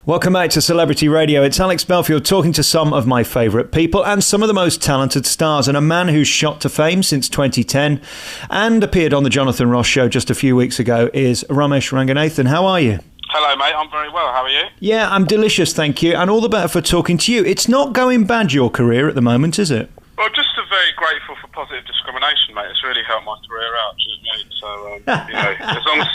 Welcome back to Celebrity Radio. It's Alex Belfield talking to some of my favourite people and some of the most talented stars. And a man who's shot to fame since 2010 and appeared on the Jonathan Ross Show just a few weeks ago is Romesh Ranganathan. How are you? Hello, mate. I'm very well. How are you? Yeah, I'm delicious, thank you. And all the better for talking to you. It's not going bad, your career, at the moment, is it? Well, just very grateful for positive discrimination, mate. It's really helped my career out, do you know what I mean? So, as long as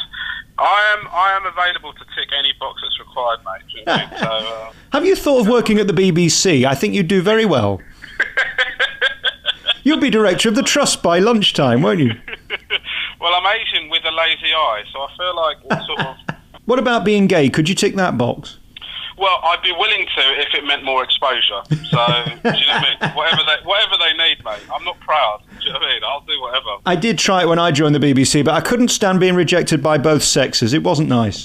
I am available to tick any box that's required, mate. Do you know what I mean? So, have you thought of working at the BBC? I think you'd do very well. You'll be director of the Trust by lunchtime, won't you? Well, I'm Asian with a lazy eye, so I feel like it's sort of... What about being gay? Could you tick that box? Well, I'd be willing to if it meant more exposure. So, do you know what I mean? Whatever they need, mate. I'm not proud. Do you know what I mean? I'll do whatever. I did try it when I joined the BBC, but I couldn't stand being rejected by both sexes. It wasn't nice.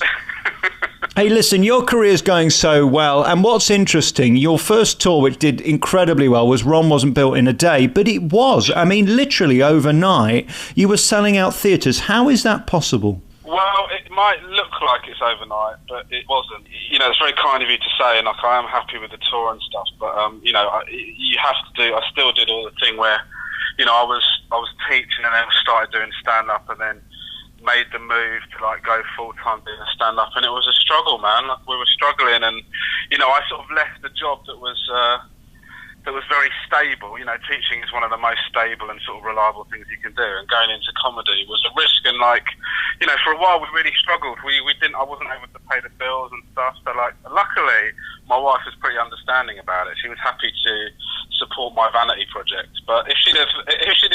Hey, listen, your career's going so well, and what's interesting, your first tour, which did incredibly well, was Rome Wasn't Built in a Day, but it was. I mean, literally overnight, you were selling out theatres. How is that possible? Well, it might look like it's overnight, but it wasn't. You know, it's very kind of you to say, and like I am happy with the tour and stuff. But you know, you have to do. I still did all the thing where, you know, I was teaching and then started doing stand up, and then made the move to like go full time doing stand up, and it was a struggle, man. Like, we were struggling, and you know, I sort of left the job that was very stable. You know, teaching is one of the most stable and sort of reliable things you can do, and going into comedy was a risk. And like, you know, for a while we really struggled. I wasn't able to pay the bills and stuff. So like, luckily, my wife was pretty understanding about it. She was happy to support my vanity project. But if she'd have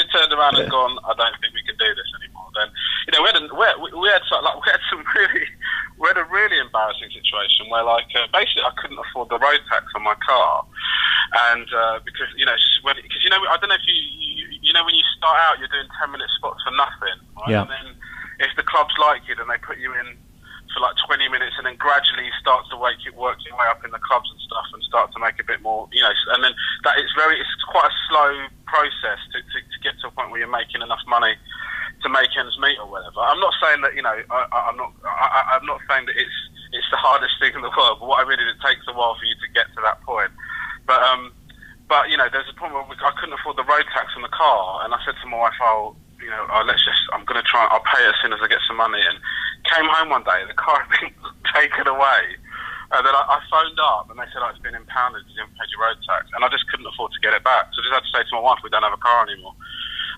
turned around and gone, I don't think we can do this anymore, then you know, we had a really embarrassing situation where like basically I couldn't afford the road tax on my car. And because you know, I don't know if you know when you start out, you're doing 10-minute spots for nothing, right? Yeah. And then if the clubs like you, then they put you in for like 20 minutes, and then gradually you start to work your way up in the clubs and stuff, and start to make a bit more, you know. And then it's quite a slow process to get to a point where you're making enough money to make ends meet or whatever. I'm not saying that, you know, I'm not saying that it's the hardest thing in the world, but what I mean is it takes a while for you to get to that point. But you know, there's a point where I couldn't afford the road tax on the car, and I said to my wife, I'm going to try, I'll pay it as soon as I get some money. And came home one day, the car had been taken away. And then I phoned up, and they said, it's been impounded because you haven't paid your road tax. And I just couldn't afford to get it back. So I just had to say to my wife, we don't have a car anymore.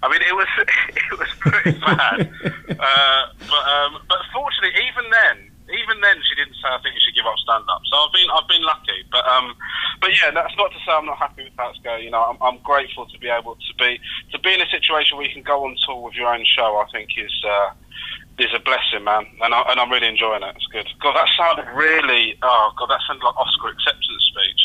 I mean, it was pretty bad. But fortunately, even then, she didn't say, I think you should give up stand-up. So I've been lucky. But yeah, that's not to say I'm not happy with how it's going. You know, I'm grateful to be able to be in a situation where you can go on tour with your own show. I think is a blessing, man, and I'm really enjoying it. It's good. God, that sounded really. Oh God, that sounded like Oscar acceptance speech.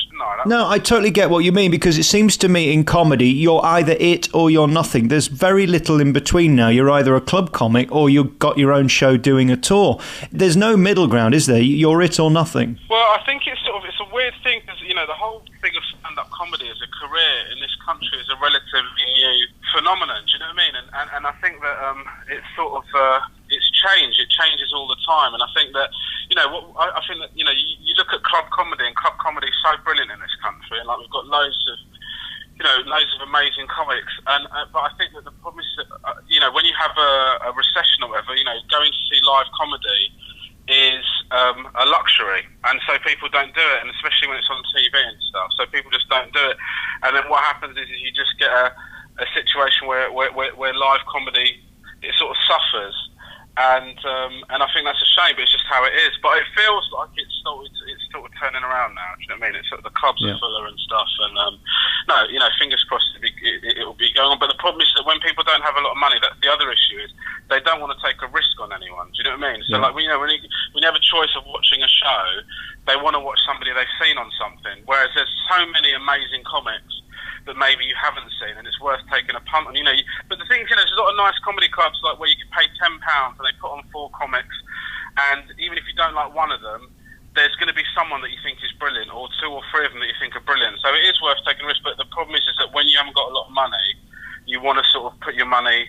No, I totally get what you mean, because it seems to me in comedy you're either it or you're nothing. There's very little in between now. You're either a club comic or you've got your own show doing a tour. There's no middle ground, is there? You're it or nothing. Well, I think it's a weird thing, because you know, the whole thing of stand-up comedy as a career in this country is a relatively new phenomenon. Do you know what I mean? And I think that it's sort of it's changed. It changes all the time, and I think that, you know, I think that, you know, you look at club comedy, and club comedy is so brilliant in this country, and like we've got loads of amazing comics, and but I think that the problem is that you know, when you have a recession or whatever, you know, going to see live comedy is a luxury, and so people don't do it, and especially when it's on TV and stuff, so people just don't do it. And then what happens is you just get a situation where live comedy, it sort of suffers. And I think that's a shame, but it's just how it is. But it feels like it's sort of turning around now. Do you know what I mean? It's sort of, the clubs are fuller and stuff. And no, you know, fingers crossed it will be going on. But the problem is that when people don't have a lot of money, that's the other issue, is they don't want to take a risk on anyone. Do you know what I mean? So like, you know, when you have a choice of watching a show, they want to watch somebody they've seen on something. Whereas there's so many amazing comics that maybe you haven't seen, and it's worth taking a punt on. You know, but the thing is, you know, there's a lot of nice comedy clubs like where you can pay £10 and they put on 4 comics, and even if you don't like one of them, there's going to be someone that you think is brilliant, or 2 or 3 of them that you think are brilliant. So it is worth taking a risk. But the problem is that when you haven't got a lot of money, you want to sort of put your money.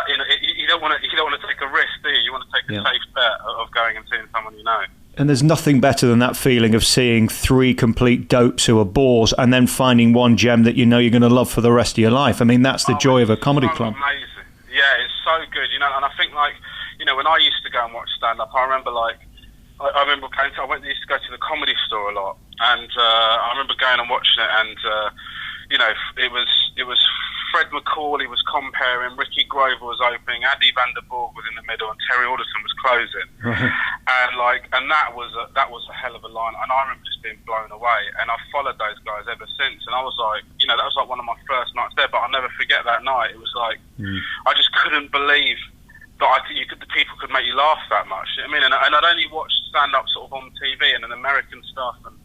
You don't want to take a risk, do you? You want to take a safe bet of going and seeing someone you know. And there's nothing better than that feeling of seeing three complete dopes who are bores and then finding one gem that you know you're going to love for the rest of your life. I mean, that's the joy of a comedy club. Amazing. Yeah, it's so good, you know. And I think, like, you know, when I used to go and watch stand-up, I remember, like, I used to go to the Comedy Store a lot, and I remember going and watching it, and you know, it was Fred McCauley was comparing, Ricky Grover was opening, Addy van der Borg was in the middle, and Terry Alderson was closing. And that was a hell of a line, and I remember just being blown away. And I've followed those guys ever since, and I was like, you know, that was like one of my first nights there, but I'll never forget that night. It was like, I just couldn't believe that the people could make you laugh that much. I mean, and I'd only watched stand-up sort of on TV and an American stuff, and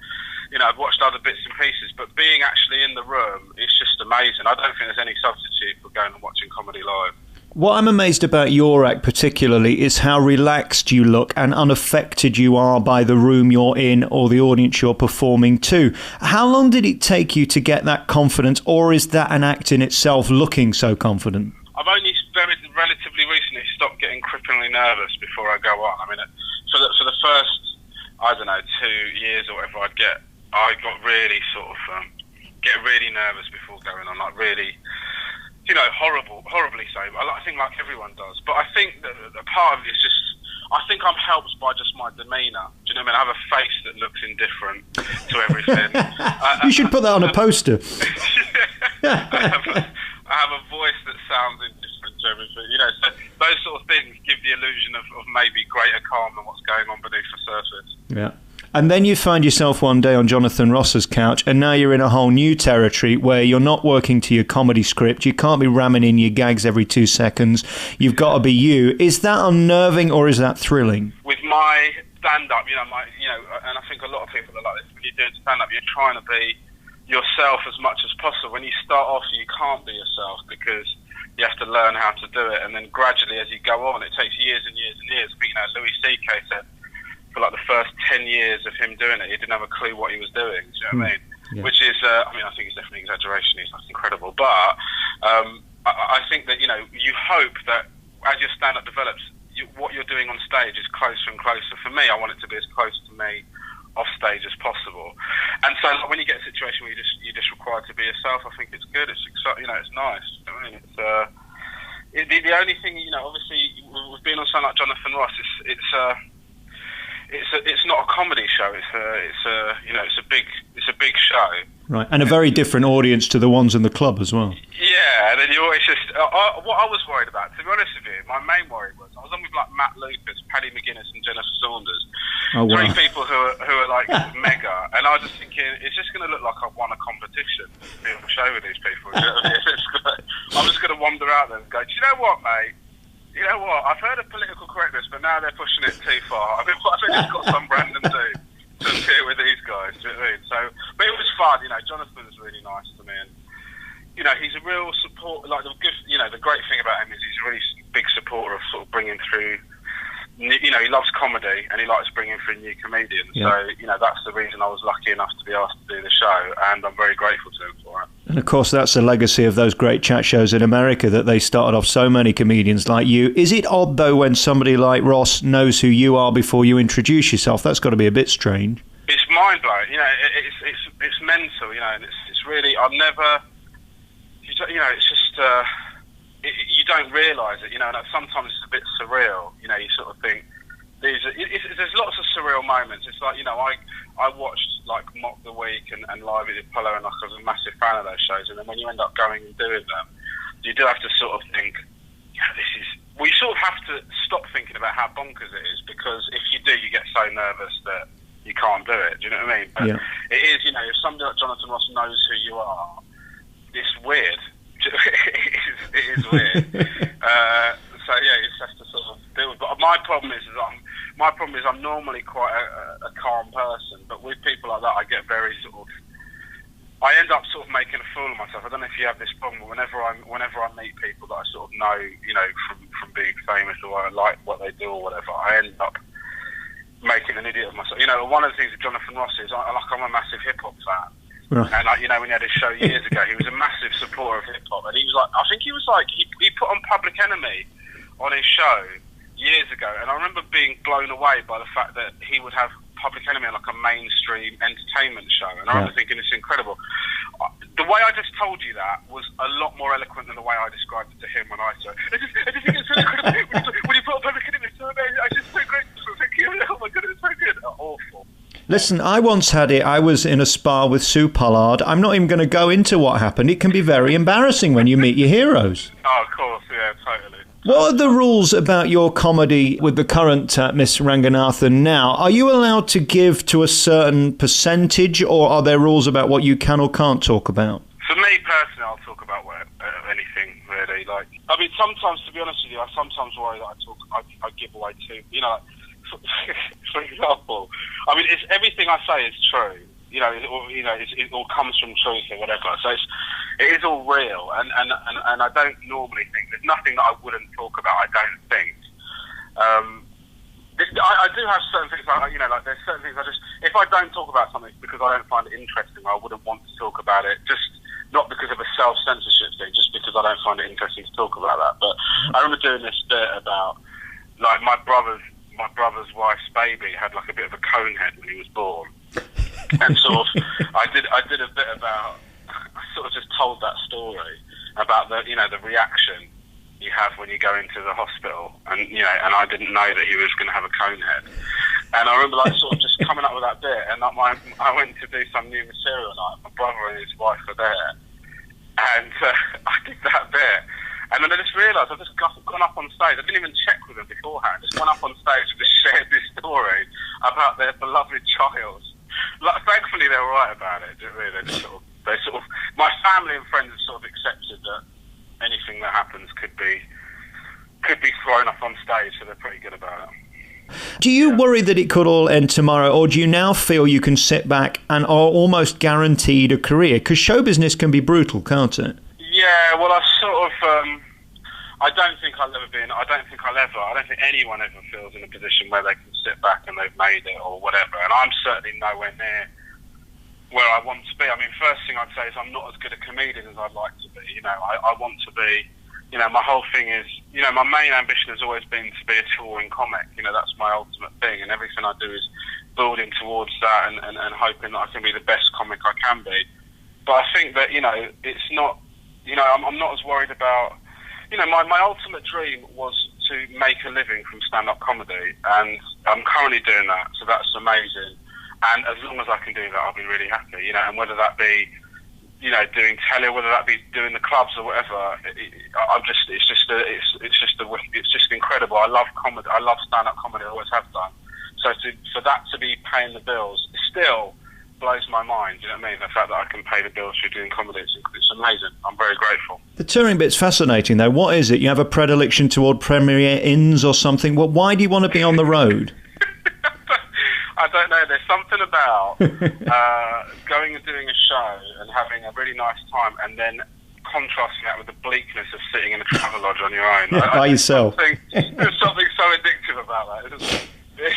you know, I've watched other bits and pieces, but being actually in the room is just amazing. I don't think there's any substitute for going and watching comedy live. What I'm amazed about your act particularly is how relaxed you look and unaffected you are by the room you're in or the audience you're performing to. How long did it take you to get that confidence, or is that an act in itself, looking so confident? I've only relatively recently stopped getting cripplingly nervous before I go on. I mean, for the first, I don't know, 2 years or whatever, I got really sort of get really nervous before going on, like really, you know, horribly so. I think like everyone does. But I think that a part of it is just, I think I'm helped by just my demeanour. Do you know what I mean? I have a face that looks indifferent to everything. You should put that on a poster. I have a voice that sounds indifferent to everything. You know, so those sort of things give the illusion of maybe greater calm than what's going on beneath the surface. Yeah. And then you find yourself one day on Jonathan Ross's couch, and now you're in a whole new territory where you're not working to your comedy script. You can't be ramming in your gags every 2 seconds. You've got to be you. Is that unnerving or is that thrilling? With my stand-up, you know, and I think a lot of people are like this. When you're doing stand-up, you're trying to be yourself as much as possible. When you start off, you can't be yourself because you have to learn how to do it. And then gradually, as you go on, it takes years and years and years. But, you know, Louis C.K. said, for like the first 10 years of him doing it, he didn't have a clue what he was doing. Do you know what I mean? Yeah. Which is, I think it's definitely exaggeration. That's incredible. But I think that, you know, you hope that as your stand-up develops, what you're doing on stage is closer and closer. For me, I want it to be as close to me off stage as possible. And so when you get a situation where you're just required to be yourself, I think it's good. It's exciting. You know, it's nice. You know what I mean? It's the only thing, you know. Obviously, with being on someone like Jonathan Ross, it's not a comedy show. It's a big show. Right, and a very different audience to the ones in the club as well. Yeah, and then you always just what I was worried about, to be honest with you, my main worry was I was on with like Matt Lucas, Paddy McGuinness, and Jennifer Saunders. Oh, wow. 3 people who are like mega, and I was just thinking it's just going to look like I've won a competition being on a show with these people. You know what I mean? I'm just going to wander out there and go, do you know what, mate? You know what? I've heard of political correctness, but now they're pushing it too far. I think it's got some random dude to appear with these guys. Do you know what I mean? So, but it was fun. You know, Jonathan was really nice to me, and you know, he's a real support. Like the great thing about him is he's a really big supporter of sort of bringing through. You know, he loves comedy and he likes bringing through new comedians. Yeah. So, you know, that's the reason I was lucky enough to be asked to do the show, and I'm very grateful to him for it. And of course, that's the legacy of those great chat shows in America, that they started off so many comedians like you. Is it odd, though, when somebody like Ross knows who you are before you introduce yourself? That's got to be a bit strange. It's mind-blowing. You know, it's mental, you know, and it's really, I've never, you know, it's just, you don't realise it, you know, and sometimes it's a bit surreal. You know, you sort of think, there's lots of surreal moments. It's like, you know, I watched like Mock the Week and Live at the Apollo, and like, I was a massive fan of those shows, and then when you end up going and doing them, you do have to sort of think, yeah, you sort of have to stop thinking about how bonkers it is, because if you do, you get so nervous that you can't do it. Do you know what I mean? But yeah. It is, you know, if somebody like Jonathan Ross knows who you are, it's weird. It is weird. So yeah, you just have to sort of deal with it. But my problem is I'm normally quite a calm person, but with people like that, I get very sort of, I end up sort of making a fool of myself. I don't know if you have this problem, but whenever I meet people that I sort of know, you know, from being famous, or I like what they do or whatever, I end up making an idiot of myself. You know, one of the things with Jonathan Ross is I'm a massive hip hop fan. Right. And like, you know, when he had his show years ago, he was a massive supporter of hip hop, and he was like, I think he was like, he put on Public Enemy on his show years ago, and I remember being blown away by the fact that he would have Public Enemy on like a mainstream entertainment show, and I remember thinking, it's incredible. The way I just told you that was a lot more eloquent than the way I described it to him when I said it. I just think it's so incredible. When you put a Public Enemy, it's so amazing. I just so great. Thank you. Oh my God, it's so good. Awful. Listen, I once had it. I was in a spa with Sue Pollard. I'm not even going to go into what happened. It can be very embarrassing when you meet your heroes. Oh, of course, yeah, totally. What are the rules about your comedy with the current Miss Ranganathan now? Are you allowed to give to a certain percentage, or are there rules about what you can or can't talk about? For me personally, I'll talk about anything really. Like, I mean, sometimes, to be honest with you, I sometimes worry that I give away too. You know, for example, I mean, it's everything I say is true. You know, it all comes from truth or whatever. So it is all real, and I don't normally think there's nothing that I wouldn't talk about. I don't think. I do have certain things, like there's certain things if I don't talk about something because I don't find it interesting, I wouldn't want to talk about it. Just not because of a self-censorship thing, just because I don't find it interesting to talk about that. But I remember doing this bit about like my brother's wife's baby had like a bit of a cone head when he was born. And sort of, I did a bit about. I sort of just told that story about the reaction you have when you go into the hospital, and and I didn't know that he was going to have a cone head. And I remember like sort of just coming up with that bit, and I went to do some new material night. My brother and his wife were there, and I did that bit. And then I just realised I've just gone up on stage. I didn't even check with them beforehand. Just went up on stage and just shared this story about their beloved child. Like, thankfully, they were right about it. Really, they sort of, my family and friends have sort of accepted that anything that happens could be thrown up on stage, so they're pretty good about it. Do you worry that it could all end tomorrow, or do you now feel you can sit back and are almost guaranteed a career? Because show business can be brutal, can't it? Yeah, well, I don't think anyone ever feels in a position where they can sit back and they've made it or whatever, and I'm certainly nowhere near where I want to be. I mean, first thing I'd say is I'm not as good a comedian as I'd like to be. I want to be, my whole thing is, my main ambition has always been to be a touring comic. That's my ultimate thing, and everything I do is building towards that and hoping that I can be the best comic I can be. But I think that, it's not, I'm not as worried about, my ultimate dream was to make a living from stand-up comedy, and I'm currently doing that, so that's amazing. And as long as I can do that, I'll be really happy, and whether that be, doing telly, whether that be doing the clubs or whatever, it's just incredible. I love comedy, I love stand-up comedy, I always have done. So for that to be paying the bills, still blows my mind, you know what I mean? The fact that I can pay the bills through doing comedy, it's amazing. I'm very grateful. The touring bit's fascinating, though. What is it? You have a predilection toward Premier Inns or something? Well, why do you want to be on the road? I don't know. There's something about going and doing a show and having a really nice time, and then contrasting that with the bleakness of sitting in a travel lodge on your own. By yourself. There's something so addictive about that, isn't it?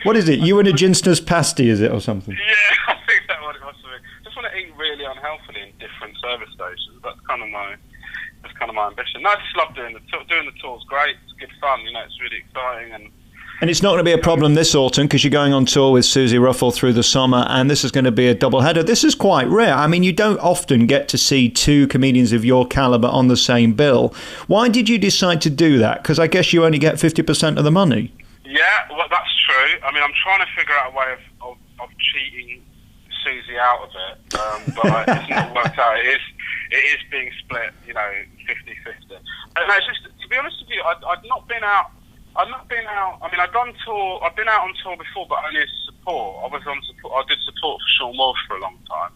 What is it? You and a ginster's pasty, is it, or something? Yeah, I think that's what it must have been. Just want to eat really unhealthily in different service stations. That's kind of my ambition. No, I just love doing the tour's great. It's good fun. It's really exciting, and it's not going to be a problem this autumn because you're going on tour with Susie Ruffell through the summer, and this is going to be a double header. This is quite rare. I mean, you don't often get to see two comedians of your caliber on the same bill. Why did you decide to do that? Because I guess you only get 50% of the money. Yeah, well, that's true. I mean, I'm trying to figure out a way of cheating Susie out of it, but it's not worked out. It is being split, 50-50. And it's just, to be honest with you, I've not been out. I mean, I've been out on tour before, but only as support. I did support for Sean Walsh for a long time,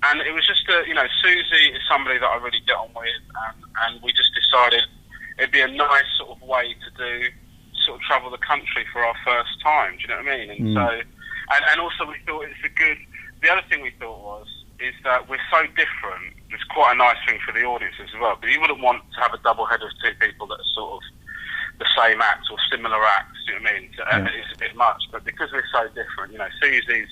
and it was just Susie is somebody that I really get on with, and we just decided it'd be a nice sort of way to travel the country for our first time. Do you know what I mean? And so, and also we thought it's a good. The other thing we thought is that we're so different. It's quite a nice thing for the audience as well. But you wouldn't want to have a double header of two people that are sort of the same act or similar acts, you know what I mean? So, it's a bit much, but because we're so different, Susie's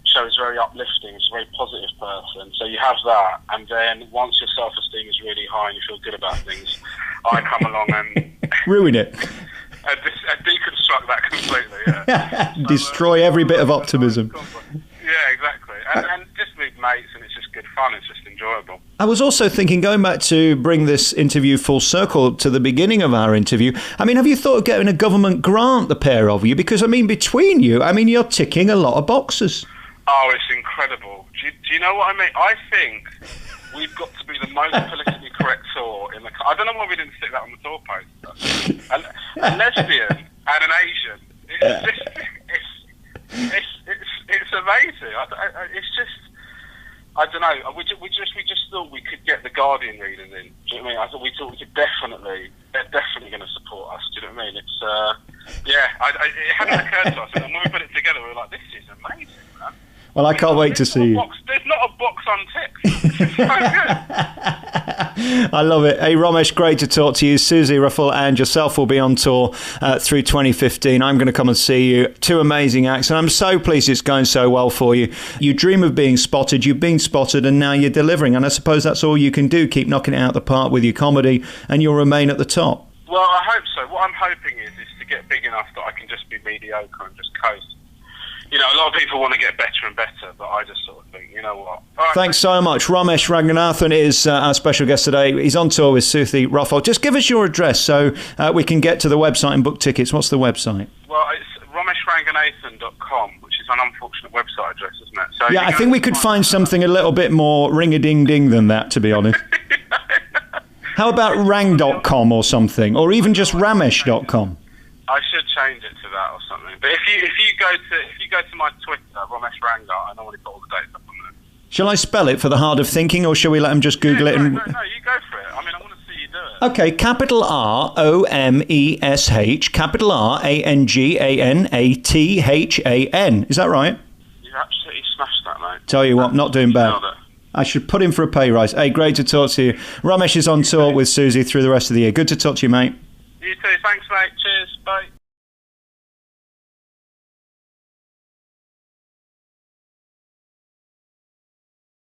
show is very uplifting, she's a very positive person, so you have that, and then once your self-esteem is really high and you feel good about things, I come along and Ruin it. And deconstruct that completely, yeah. Destroy every bit of optimism. Yeah, exactly. And just meet mates, and it's just good fun. It's just enjoyable. I was also thinking, going back to bring this interview full circle to the beginning of our interview, I mean, have you thought of getting a government grant, the pair of you? Because, I mean, between you, I mean, you're ticking a lot of boxes. Oh, it's incredible. Do you know what I mean? I think we've got to be the most politically correct tour in the country. I don't know why we didn't stick that on the tour poster. A lesbian and an Asian. It's amazing. It's just, I don't know. We just thought we could get the Guardian readers in. Do you know what I mean? I thought we could definitely. They're definitely going to support us. Do you know what I mean? It's it hadn't occurred to us, and when we put it together, we were like, this is amazing, man. Well, I can't wait to see you. There's not a box unticked. It's so good. I love it. Hey, Romesh, great to talk to you. Susie Ruffle and yourself will be on tour through 2015. I'm going to come and see you. Two amazing acts, and I'm so pleased it's going so well for you. You dream of being spotted, you've been spotted, and now you're delivering. And I suppose that's all you can do. Keep knocking it out the park with your comedy, and you'll remain at the top. Well, I hope so. What I'm hoping is to get big enough that I can just be mediocre and just coast. You know, a lot of people want to get better and better, but I just sort of think, you know what? All right, Thanks so much. Romesh Ranganathan is our special guest today. He's on tour with Susie Ruffle. Just give us your address so we can get to the website and book tickets. What's the website? Well, it's romeshranganathan.com, which is an unfortunate website address, isn't it? So yeah, I think we could find something a little bit more ring-a-ding-ding than that, to be honest. How about rang.com or something, or even just ramesh.com? I should change it to that or something. But if you go to my Twitter, Romesh Ranga, I normally put all the dates up on there. Shall I spell it for the hard of thinking, or shall we let them just Google it? No, you go for it. I mean, I want to see you do it. Okay, capital ROMESH, capital RANGANATHAN. Is that right? You've absolutely smashed that, mate. Tell you what, not doing bad. I should put him for a pay rise. Hey, great to talk to you. Romesh is on tour with Susie through the rest of the year. Good to talk to you, mate. You too. Thanks, mate. Cheers. Bye.